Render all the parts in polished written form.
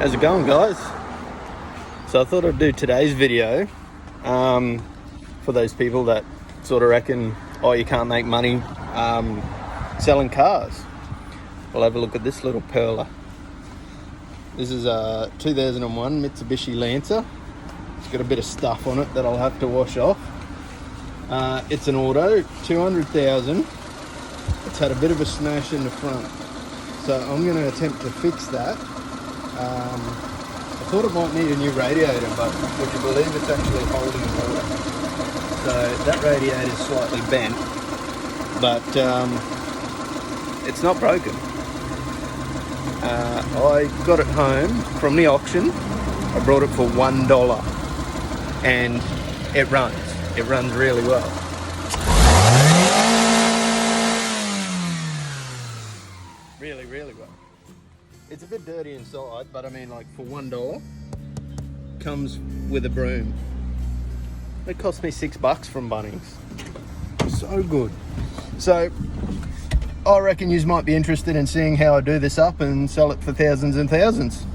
How's it going, guys? So I thought I'd do today's video for those people that sort of reckon, oh, you can't make money selling cars. We'll have a look at this little pearler. This is a 2001 Mitsubishi Lancer. It's got a bit of stuff on it that I'll have to wash off. It's an auto, 200,000. It's had a bit of a smash in the front. So I'm going to attempt to fix that. I thought it might need a new radiator, but would you believe it's actually holding water? So that radiator is slightly bent, but it's not broken. I got it home from the auction. I brought it for $1 and it runs really well. Really well. It's a bit dirty inside, but I mean, like, for $1 comes with a broom. It cost me $6 from Bunnings. So good. So I reckon you might be interested in seeing how I do this up and sell it for thousands and thousands.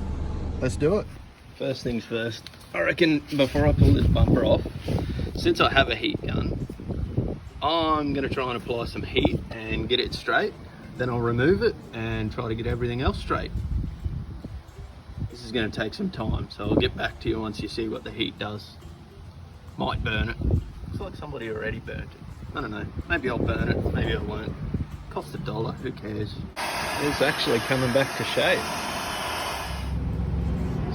Let's do it. First things first, I reckon before I pull this bumper off, since I have a heat gun, I'm gonna try and apply some heat and get it straight. Then I'll remove it and try to get everything else straight. This is gonna take some time, so I'll get back to you once you see what the heat does. Might burn it. Looks like somebody already burnt it. I don't know, maybe I'll burn it, maybe I won't. Cost $1, who cares? It's actually coming back to shape.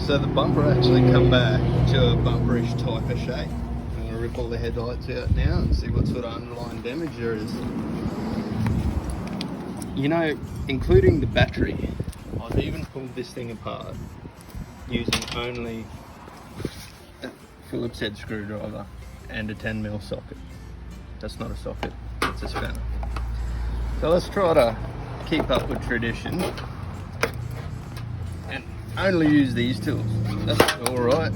So the bumper actually come back to a bumperish type of shape. I'm gonna rip all the headlights out now and see what sort of underlying damage there is. You know, including the battery, I've even pulled this thing apart using only a Phillips head screwdriver and a 10mm socket. That's not a socket, it's a spanner. So let's try to keep up with tradition and only use these tools. That's all right.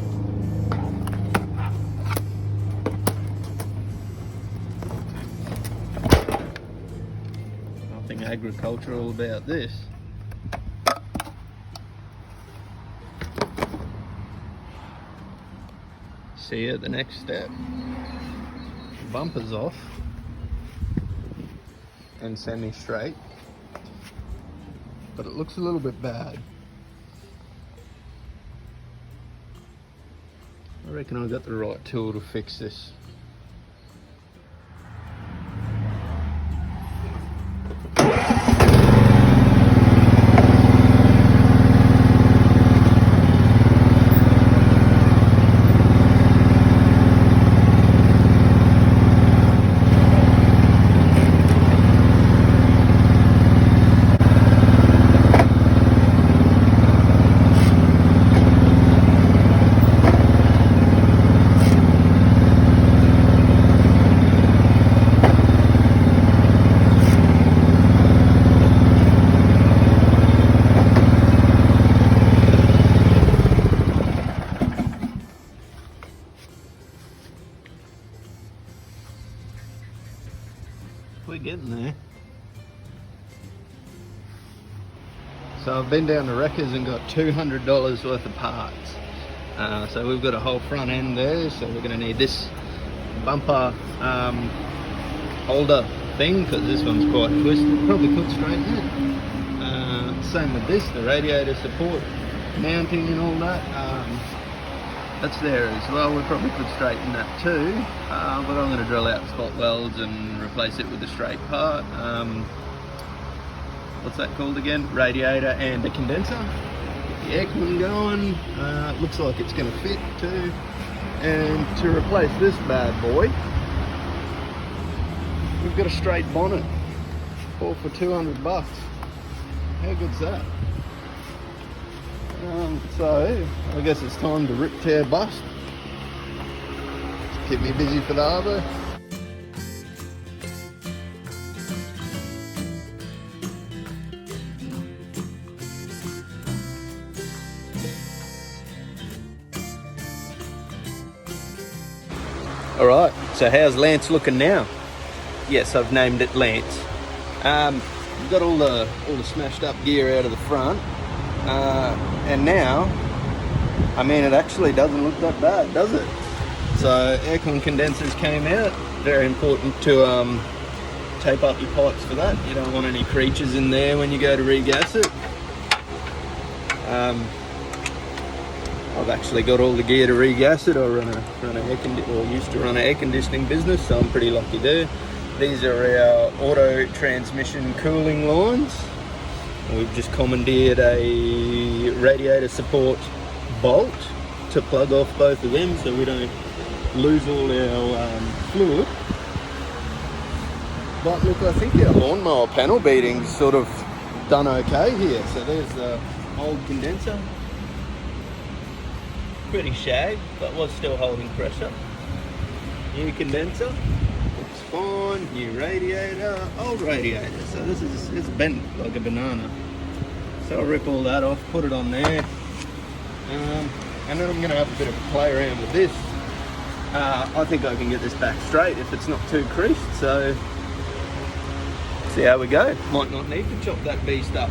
Nothing agricultural about this. See you at the next step. Bumper's off and semi-straight, but it looks a little bit bad. I reckon I got the right tool to fix this. We're getting there. So I've been down to Wreckers and got $200 worth of parts. So we've got a whole front end there, so we're going to need this bumper holder thing, because this one's quite twisted. Probably could straighten it. Same with this, the radiator support mounting and all that. That's there as well. We probably could straighten that too, but I'm going to drill out spot welds and replace it with a straight part. What's that called again? Radiator and a condenser. Get the aircon going. Looks like it's going to fit too. And to replace this bad boy, we've got a straight bonnet, all for $200. How good's that? So I guess it's time to rip, tear, bust. Keep me busy for the arvo. All right, so how's Lance looking now? Yes, I've named it Lance. We've got all the smashed up gear out of the front. And now, I mean, it actually doesn't look that bad, does it? So aircon condensers came out. Very important to tape up your pipes for that. You don't want any creatures in there when you go to regas it. I've actually got all the gear to regas it. I used to run an air conditioning business, so I'm pretty lucky there. These are our auto transmission cooling lines. We've just commandeered a radiator support bolt to plug off both of them so we don't lose all our fluid. But look, I think our lawnmower panel beating's sort of done okay here. So there's the old condenser. Pretty shagged, but was still holding pressure. New condenser, looks fine. New radiator, old radiator. So it's bent like a banana. So I'll rip all that off, put it on there. And then I'm going to have a bit of a play around with this. I think I can get this back straight if it's not too creased. So see how we go. Might not need to chop that beast up.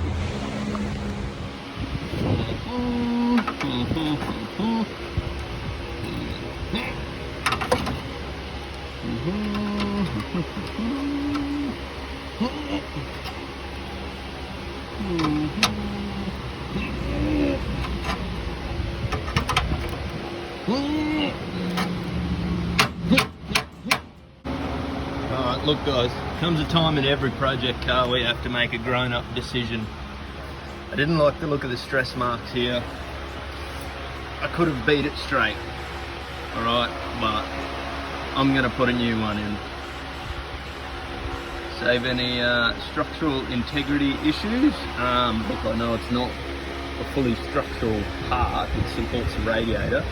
Alright, look guys, comes a time in every project car where you have to make a grown-up decision. I didn't like the look of the stress marks here. I could have beat it straight, alright, but I'm going to put a new one in. Save any structural integrity issues. Look, I know it's not a fully structural part, it supports the radiator.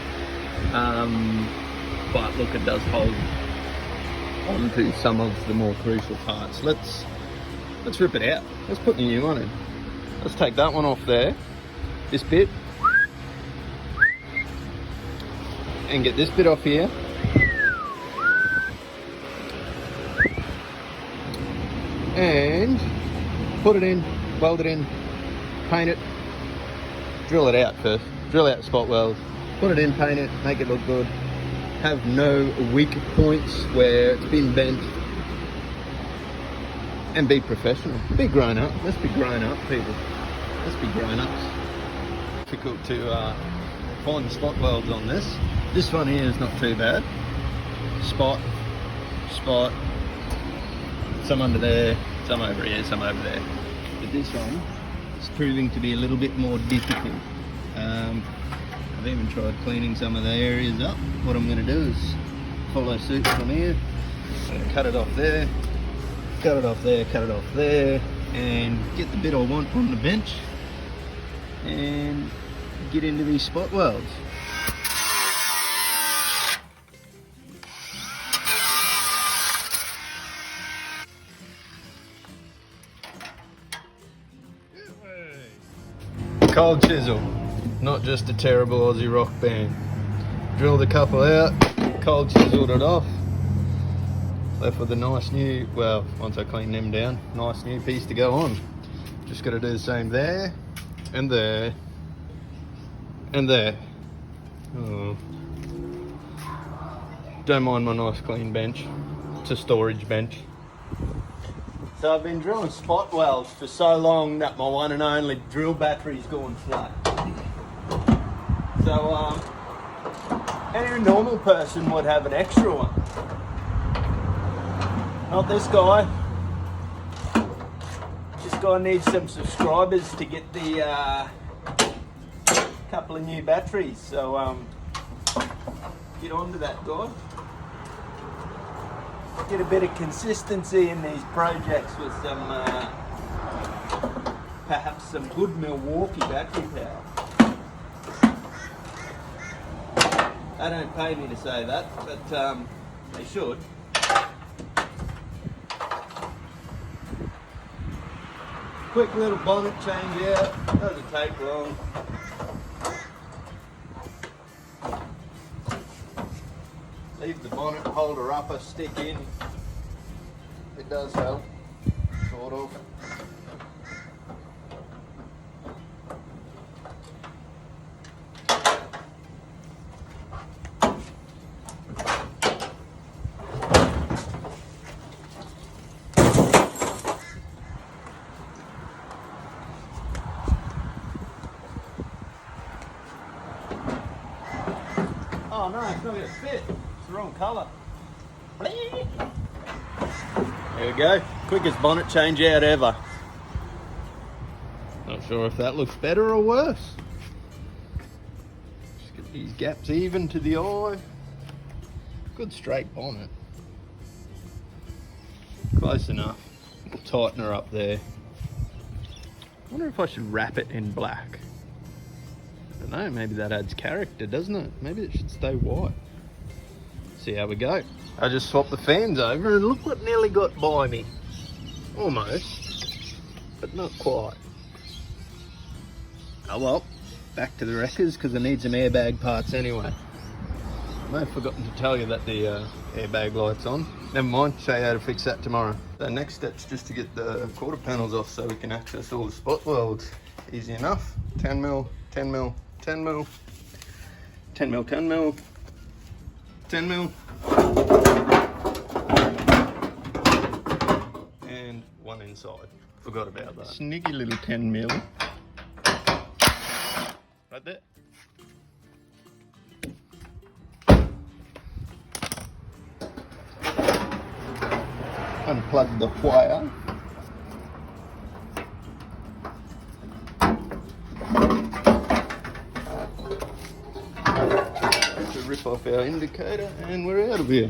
But look, it does hold onto some of the more crucial parts. Let's rip it out. Let's put the new one in. Let's take that one off there, this bit, and get this bit off here. And put it in, weld it in, paint it, drill it out first. Drill out the spot welds, put it in, paint it, make it look good. Have no weak points where it's been bent. And be professional. Be grown up. Let's be grown up, people. Let's be grown ups. Difficult to find the spot welds on this. This one here is not too bad. Spot, some under there, some over here, some over there. But this one is proving to be a little bit more difficult. I've even tried cleaning some of the areas up. What I'm going to do is follow suit from here. I'm going to cut it off there, cut it off there, cut it off there, and get the bit I want on the bench and get into these spot welds. Cold chisel, not just a terrible Aussie rock band. Drilled a couple out, cold chiseled it off, left with a nice new, well, once I clean them down, nice new piece to go on. Just got to do the same there, and there, and there. Oh. Don't mind my nice clean bench. It's a storage bench. So I've been drilling spot welds for so long that my one and only drill battery's gone flat. So any normal person would have an extra one. Not this guy. This guy needs some subscribers to get the couple of new batteries. So get on to that guy. Get a bit of consistency in these projects with some, perhaps some good Milwaukee battery power. They don't pay me to say that, but they should. Quick little bonnet change out, doesn't take long. Leave the bonnet holder upper stick in. It does help, sort of. Oh no, it's not gonna fit. It's the wrong colour. There we go. Quickest bonnet change out ever. Not sure if that looks better or worse. Just get these gaps even to the eye. Good straight bonnet. Close enough. Tighten her up there. I wonder if I should wrap it in black. I don't know, maybe that adds character, doesn't it? Maybe it should stay white. See how we go. I just swapped the fans over and look what nearly got by me. Almost, but not quite. Oh well, back to the wreckers because I need some airbag parts anyway. I may have forgotten to tell you that the airbag light's on. Never mind, show you how to fix that tomorrow. The next step's just to get the quarter panels off so we can access all the spot welds. Easy enough. 10mm, 10mm, 10mm, 10mm, 10mm, 10mm, and one inside. Forgot about that. Sniggy little 10mm. Right there. Unplug the wire. To rip off our indicator and we're out of here.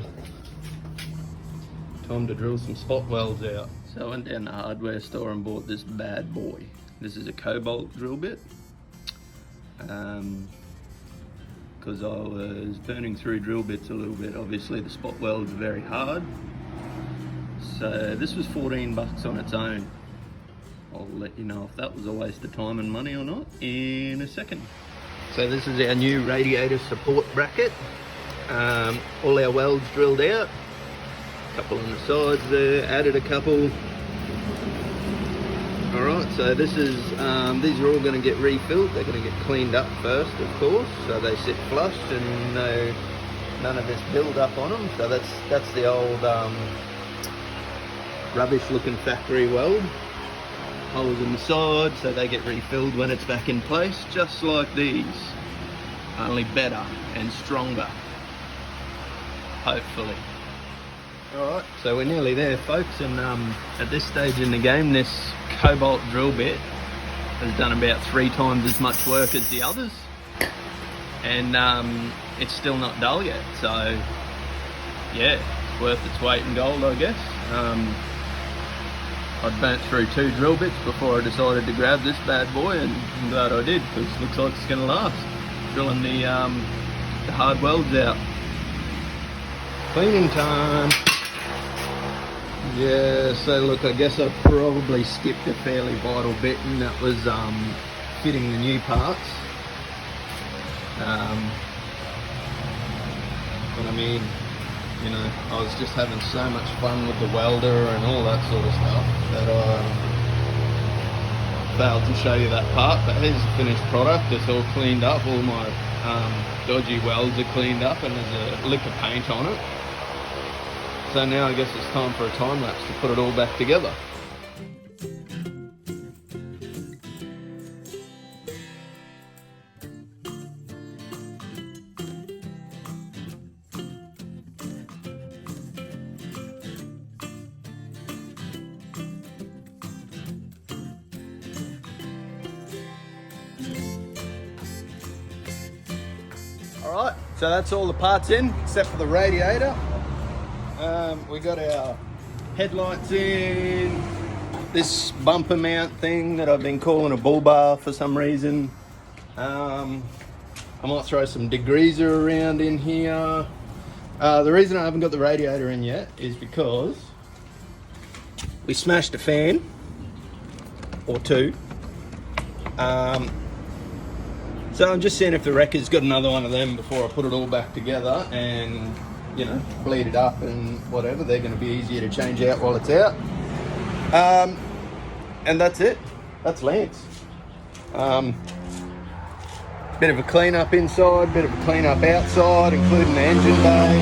Time to drill some spot welds out. So I went down to the hardware store and bought this bad boy. This is a cobalt drill bit. Because I was burning through drill bits a little bit. Obviously the spot welds are very hard. So this was 14 bucks on its own. I'll let you know if that was a waste of time and money or not in a second. So this is our new radiator support bracket. All our welds drilled out. A couple on the sides there, added a couple. Alright, so this is, these are all going to get refilled. They're going to get cleaned up first, of course, so they sit flushed and none of this build up on them. So that's the old rubbish looking factory weld. Holes in the side so they get refilled when it's back in place, just like these, only better and stronger, hopefully. Alright, so we're nearly there folks, and at this stage in the game this cobalt drill bit has done about 3 times as much work as the others, and it's still not dull yet, so yeah, it's worth its weight in gold, I guess. I'd burnt through 2 drill bits before I decided to grab this bad boy, and I'm glad I did because it looks like it's going to last. Drilling the hard welds out. Cleaning time. Yeah, so look, I guess I probably skipped a fairly vital bit, and that was fitting the new parts. But I mean, you know, I was just having so much fun with the welder and all that sort of stuff that I failed to show you that part. But here's the finished product. It's all cleaned up. All my dodgy welds are cleaned up and there's a lick of paint on it. So now I guess it's time for a time lapse to put it all back together. Alright, so that's all the parts in, except for the radiator. We got our headlights in, this bumper mount thing that I've been calling a bull bar for some reason. I might throw some degreaser around in here. The reason I haven't got the radiator in yet is because we smashed a fan, or 2. So I'm just seeing if the wrecker's got another one of them before I put it all back together and, you know, bleed it up and whatever. They're going to be easier to change out while it's out. And that's it. That's Lance. Bit of a clean up inside, bit of a clean up outside, including the engine bay.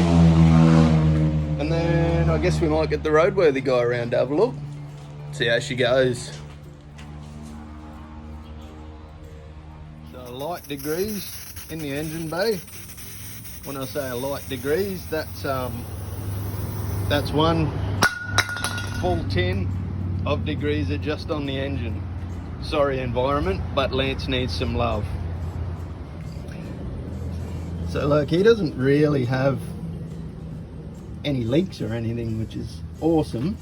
And then I guess we might get the roadworthy guy around to have a look. See how she goes. Light degrees in the engine bay. When I say a light degrees, that's one full tin of degrees are just on the engine. Sorry environment, but Lance needs some love. So look, he doesn't really have any leaks or anything, which is awesome.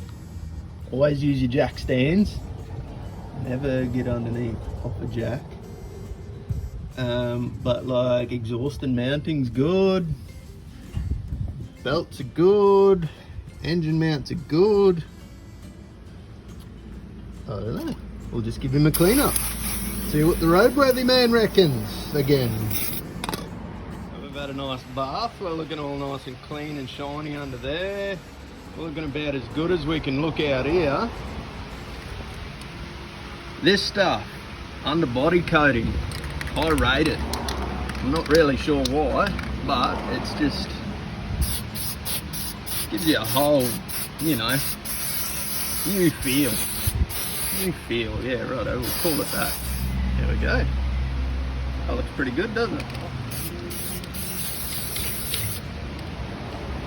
Always use your jack stands. Never get underneath off a jack. But like exhaust and mounting's good. Belts are good. Engine mounts are good. I don't know. We'll just give him a clean up. See what the roadworthy man reckons again. We've had a nice bath. We're looking all nice and clean and shiny under there. We're looking about as good as we can look out here. This stuff, underbody coating, I rate it. I'm not really sure why, but it's just gives you a whole, you know, new feel. New feel, yeah, righto, we'll call it that. There we go. That looks pretty good, doesn't it?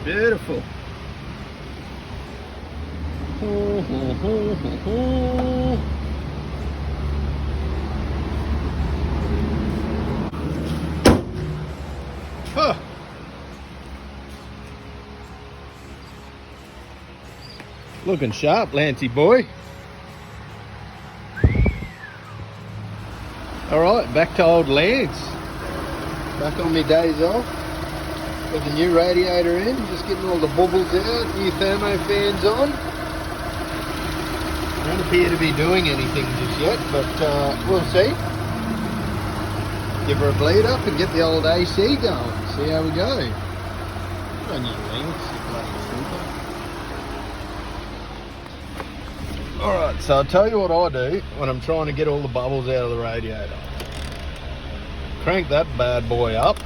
Beautiful. Huh. Looking sharp, Lancey boy. Alright, back to old Lance. Back on my days off. With the new radiator in, just getting all the bubbles out, new thermo fans on. Don't appear to be doing anything just yet, but we'll see. Give her a bleed up and get the old AC going. See how we go. Good on you, Lance, you bloody super. Alright, so I'll tell you what I do when I'm trying to get all the bubbles out of the radiator. Crank that bad boy up.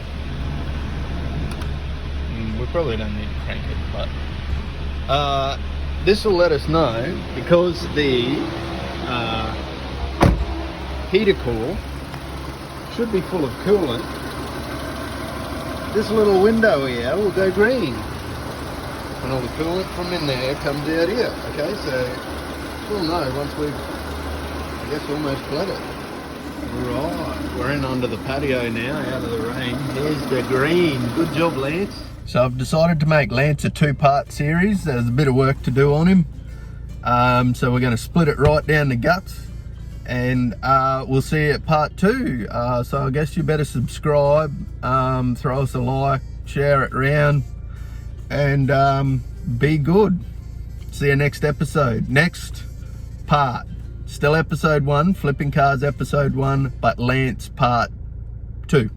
We probably don't need to crank it, but this will let us know, because the heater core should be full of coolant. This little window here will go green, and all the coolant from in there comes out here. Okay, so we'll know once we've, I guess, almost flooded it. Right, we're in under the patio now, out of the rain. There's the green. Good job, Lance. So I've decided to make Lance a two-part series. There's a bit of work to do on him. So we're going to split it right down the guts, and we'll see you at part 2. So I guess you better subscribe, throw us a like, share it around, and be good. See you next episode. Next part. Still episode 1, Flipping Cars episode 1, but Lance part 2.